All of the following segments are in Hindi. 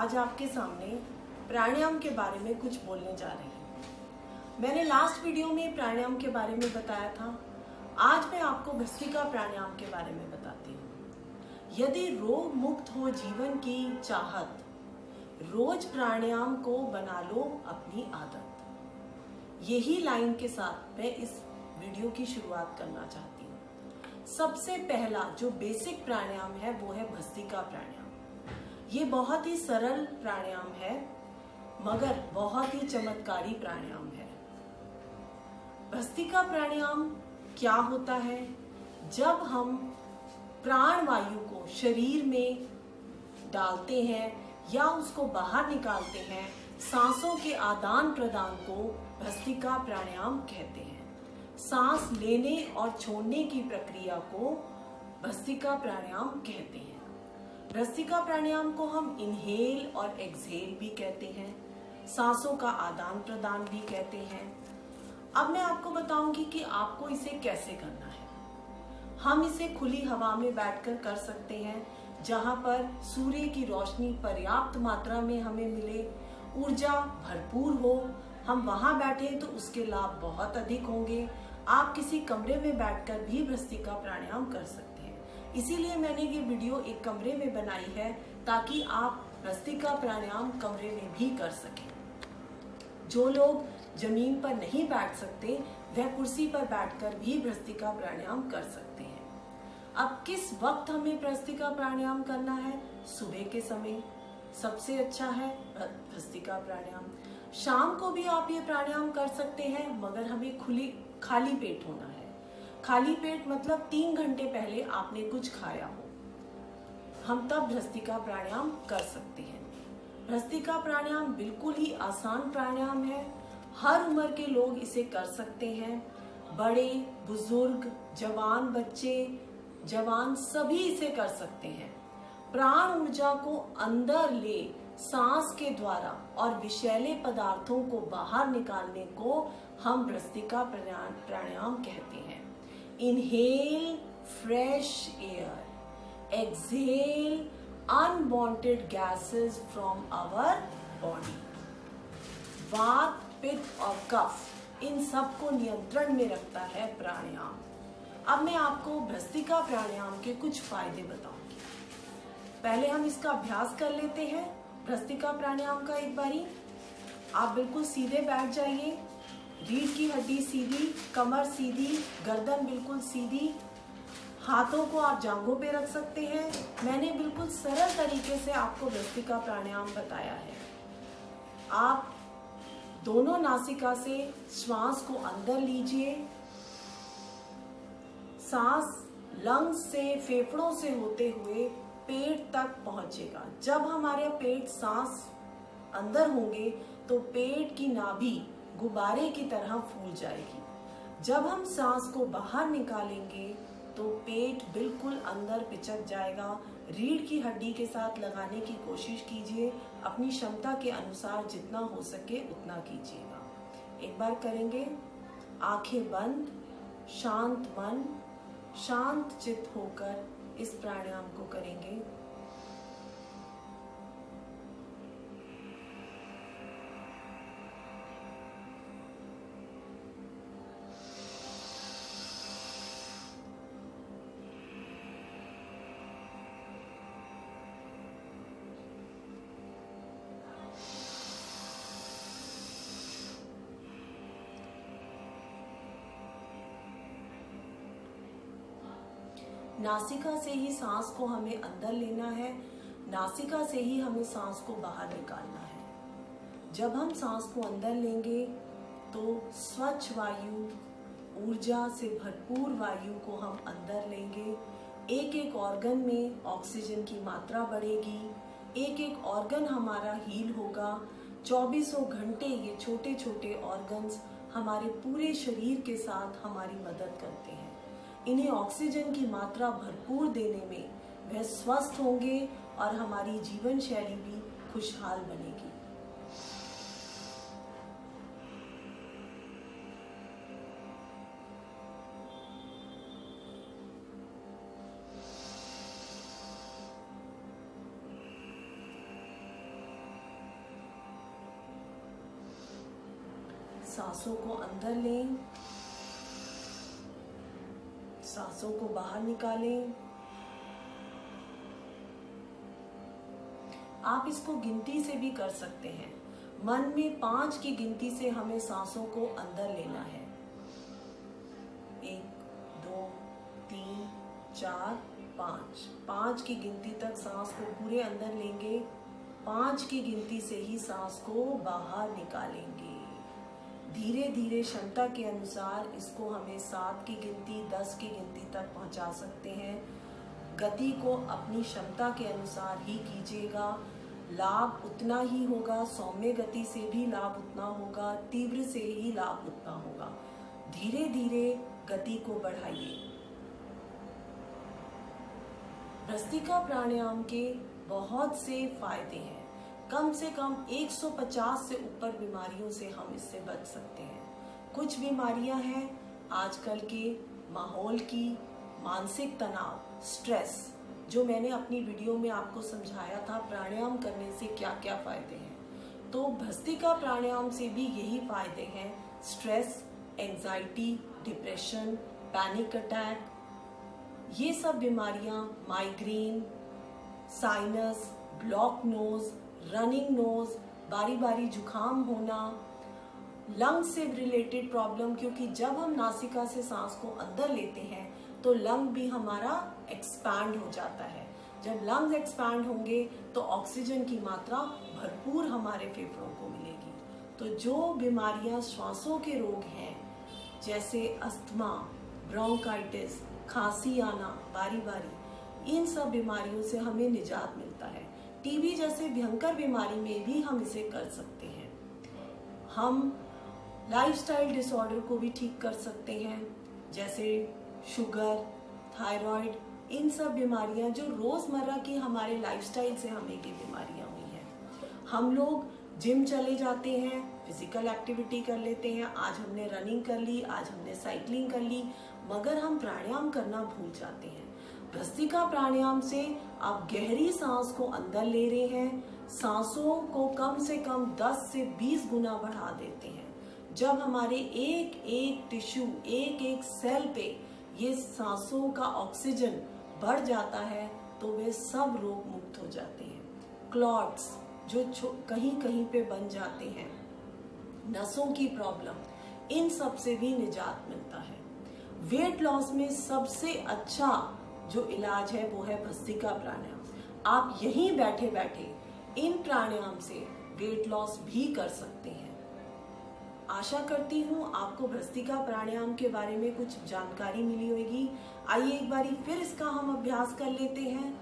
आज आपके सामने प्राणायाम के बारे में कुछ बोलने जा रही हूँ। मैंने लास्ट वीडियो में प्राणायाम के बारे में बताया था। आज मैं आपको भस्त्रिका प्राणायाम के बारे में बताती हूँ। यदि रोग मुक्त हो जीवन की चाहत, रोज प्राणायाम को बना लो अपनी आदत। यही लाइन के साथ मैं इस वीडियो की शुरुआत करना चाहती हूँ। सबसे पहला जो बेसिक प्राणायाम है वो है भस्त्रिका प्राणायाम। ये बहुत ही सरल प्राणायाम है मगर बहुत ही चमत्कारी प्राणायाम है। भस्त्रिका प्राणायाम क्या होता है? जब हम प्राण वायु को शरीर में डालते हैं या उसको बाहर निकालते हैं, सांसों के आदान प्रदान को भस्त्रिका प्राणायाम कहते हैं। सांस लेने और छोड़ने की प्रक्रिया को भस्त्रिका प्राणायाम कहते हैं। भस्त्रिका प्राणायाम को हम इनहेल और एक्सहेल भी कहते हैं, सांसों का आदान प्रदान भी कहते हैं। अब मैं आपको बताऊंगी कि आपको इसे कैसे करना है। हम इसे खुली हवा में बैठकर कर सकते हैं, जहां पर सूर्य की रोशनी पर्याप्त मात्रा में हमें मिले, ऊर्जा भरपूर हो। हम वहां बैठे तो उसके लाभ बहुत अधिक होंगे। आप किसी कमरे में बैठकर भी भस्त्रिका प्राणायाम कर सकते हैं। इसीलिए मैंने ये वीडियो एक कमरे में बनाई है ताकि आप भस्त्रिका प्राणायाम कमरे में भी कर सकें। जो लोग जमीन पर नहीं बैठ सकते वह कुर्सी पर बैठकर भी भस्त्रिका प्राणायाम कर सकते हैं। अब किस वक्त हमें भस्त्रिका प्राणायाम करना है? सुबह के समय सबसे अच्छा है भस्त्रिका प्राणायाम। शाम को भी आप ये प्राणायाम कर सकते हैं मगर हमें खाली पेट होना है। खाली पेट मतलब 3 घंटे पहले आपने कुछ खाया हो, हम तब भस्त्रिका प्राणायाम कर सकते हैं। भस्त्रिका प्राणायाम बिल्कुल ही आसान प्राणायाम है। हर उम्र के लोग इसे कर सकते हैं। बड़े, बुजुर्ग, जवान, बच्चे, जवान सभी इसे कर सकते हैं। प्राण ऊर्जा को अंदर ले सांस के द्वारा और विषैले पदार्थों को बाहर निकालने को हम भस्त्रिका प्राणायाम कहते हैं। Inhale fresh air, exhale unwanted gases from our body. वात, पित्त और कफ इन सब को नियंत्रण में रखता है प्राणायाम। अब मैं आपको भस्त्रिका प्राणायाम के कुछ फायदे बताऊंगी। पहले हम इसका अभ्यास कर लेते हैं भस्त्रिका प्राणायाम का एक बारी। आप बिल्कुल सीधे बैठ जाइए, रीढ़ की हड्डी सीधी, कमर सीधी, गर्दन बिल्कुल सीधी। हाथों को आप जांघों पे रख सकते हैं। मैंने बिल्कुल सरल तरीके से आपको भस्त्रिका प्राणायाम बताया है। आप दोनों नासिका से श्वास को अंदर लीजिए। सांस लंग्स से, फेफड़ों से होते हुए पेट तक पहुंचेगा। जब हमारे पेट सांस अंदर होंगे तो पेट की नाभि गुब्बारे की तरह फूल जाएगी। जब हम सांस को बाहर निकालेंगे तो पेट बिल्कुल अंदर पिचक जाएगा। रीढ़ की हड्डी के साथ लगाने की कोशिश कीजिए। अपनी क्षमता के अनुसार जितना हो सके उतना कीजिएगा। एक बार करेंगे। आंखें बंद, शांत मन, शांत चित्त होकर इस प्राणायाम को करेंगे। नासिका से ही सांस को हमें अंदर लेना है, नासिका से ही हमें सांस को बाहर निकालना है। जब हम सांस को अंदर लेंगे तो स्वच्छ वायु, ऊर्जा से भरपूर वायु को हम अंदर लेंगे। एक एक ऑर्गन में ऑक्सीजन की मात्रा बढ़ेगी, एक एक ऑर्गन हमारा हील होगा। 24 घंटे ये छोटे छोटे ऑर्गन्स हमारे पूरे शरीर के साथ हमारी मदद करते हैं। इन्हें ऑक्सीजन की मात्रा भरपूर देने में वह स्वस्थ होंगे और हमारी जीवन शैली भी खुशहाल बनेगी। सांसों को अंदर लें, सांसों को बाहर निकालें। आप इसको गिनती से भी कर सकते हैं। मन में 5 की गिनती से हमें सांसों को अंदर लेना है। 1 2 3 4 5। 5 की गिनती तक सांस को पूरे अंदर लेंगे। 5 की गिनती से ही सांस को बाहर निकालेंगे। धीरे धीरे क्षमता के अनुसार इसको हमें 7 की गिनती 10 की गिनती तक पहुंचा सकते हैं। गति को अपनी क्षमता के अनुसार ही कीजिएगा। लाभ उतना ही होगा, सौम्य गति से भी लाभ उतना होगा, तीव्र से ही लाभ उतना होगा। धीरे धीरे गति को बढ़ाइए। भस्त्रिका प्राणायाम के बहुत से फायदे हैं। कम से कम 150 से ऊपर बीमारियों से हम इससे बच सकते हैं। कुछ बीमारियां हैं आजकल के माहौल की, मानसिक तनाव, स्ट्रेस, जो मैंने अपनी वीडियो में आपको समझाया था प्राणायाम करने से क्या क्या फायदे हैं। तो भस्त्रिका प्राणायाम से भी यही फायदे हैं। Stress, anxiety, depression, panic attack, ये सब बीमारियां, migraine, sinus, block nose, running nose, बारी बारी जुकाम होना, लंग से रिलेटेड प्रॉब्लम, क्योंकि जब हम नासिका से सांस को अंदर लेते हैं तो लंग भी हमारा एक्सपैंड हो जाता है। जब लंग्स एक्सपैंड होंगे तो ऑक्सीजन की मात्रा भरपूर हमारे फेफड़ों को मिलेगी। तो जो बीमारियां श्वासों के रोग हैं, जैसे अस्थमा, ब्रोंकाइटिस, खांसी आना बारी बारी, इन सब बीमारियों से हमें निजात मिलता है। टीबी जैसे भयंकर बीमारी में भी हम इसे कर सकते हैं। हम लाइफस्टाइल डिसऑर्डर को भी ठीक कर सकते हैं, जैसे शुगर, थायराइड, इन सब बीमारियां जो रोजमर्रा की हमारे लाइफस्टाइल से हमें ये बीमारियां हुई हैं। हम लोग जिम चले जाते हैं, फिजिकल एक्टिविटी कर लेते हैं, आज हमने रनिंग कर ली, आज हमने साइकिलिंग कर ली, मगर हम प्राणायाम करना भूल जाते हैं। भस्त्रिका प्राणायाम से आप गहरी सांस को अंदर ले रहे हैं, सांसों को कम से कम 10 से 20 गुना बढ़ा देते हैं। जब हमारे एक एक टिश्यू, एक एक सेल पे ये सांसों का ऑक्सीजन बढ़ जाता है तो वे सब रोग मुक्त हो जाते हैं। क्लॉट्स जो कहीं कहीं पे बन जाते हैं, नसों की प्रॉब्लम, इन सब से भी निजात मिलता है। वेट लॉस में सबसे अच्छा जो इलाज है वो है भस्त्रिका प्राणायाम। आप यहीं बैठे बैठे इन प्राणायाम से वेट लॉस भी कर सकते हैं। आशा करती हूँ आपको भस्त्रिका प्राणायाम के बारे में कुछ जानकारी मिली होगी। आइए एक बारी फिर इसका हम अभ्यास कर लेते हैं।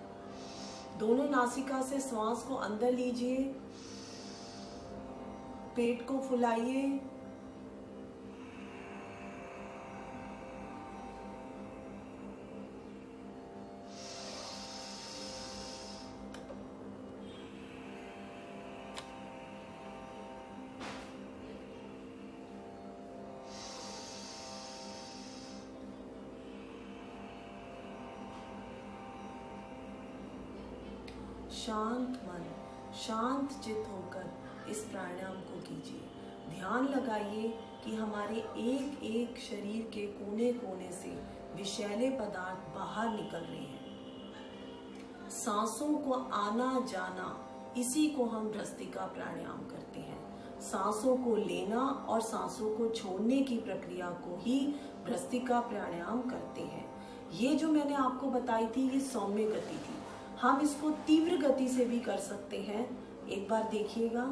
दोनों नासिका से श्वास को अंदर लीजिए, पेट को फुलाइए, शांत मन, शांत चित्त होकर इस प्राणायाम को कीजिए। ध्यान लगाइए कि हमारे एक एक शरीर के कोने कोने से विषैले पदार्थ बाहर निकल रहे हैं। सांसों को आना जाना, इसी को हम भस्त्रिका प्राणायाम करते हैं। सांसों को लेना और सांसों को छोड़ने की प्रक्रिया को ही भस्त्रिका प्राणायाम करते हैं। ये जो मैंने आपको बताई थी ये सौम्य गति थी। हम इसको तीव्र गति से भी कर सकते हैं। एक बार देखिएगा।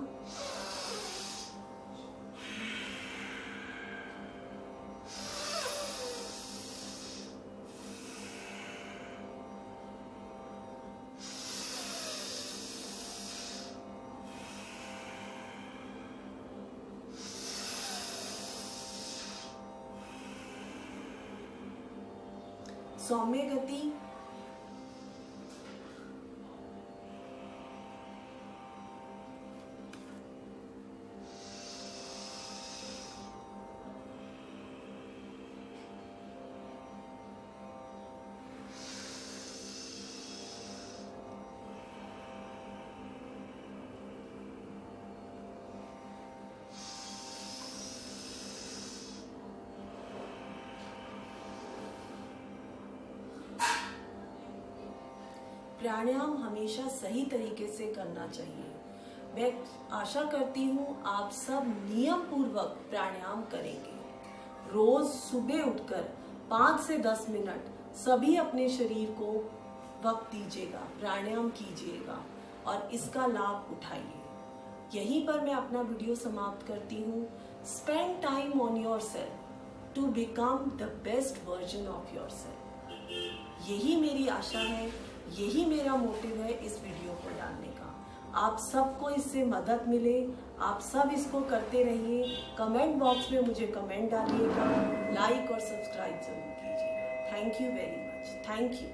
सौम्य गति, प्राणायाम हमेशा सही तरीके से करना चाहिए। मैं आशा करती हूँ आप सब नियम पूर्वक प्राणायाम करेंगे। रोज सुबह उठकर 5 से 10 मिनट सभी अपने शरीर को वक्त दीजिएगा, प्राणायाम कीजिएगा और इसका लाभ उठाइए। यहीं पर मैं अपना वीडियो समाप्त करती हूँ। Spend time on yourself to become the best version of yourself. यही मेरी आशा है, यही मेरा मोटिव है इस वीडियो को डालने का। आप सबको इससे मदद मिले, आप सब इसको करते रहिए। कमेंट बॉक्स में मुझे कमेंट डालिएगा, लाइक और सब्सक्राइब जरूर कीजिएगा। Thank you very much. Thank you.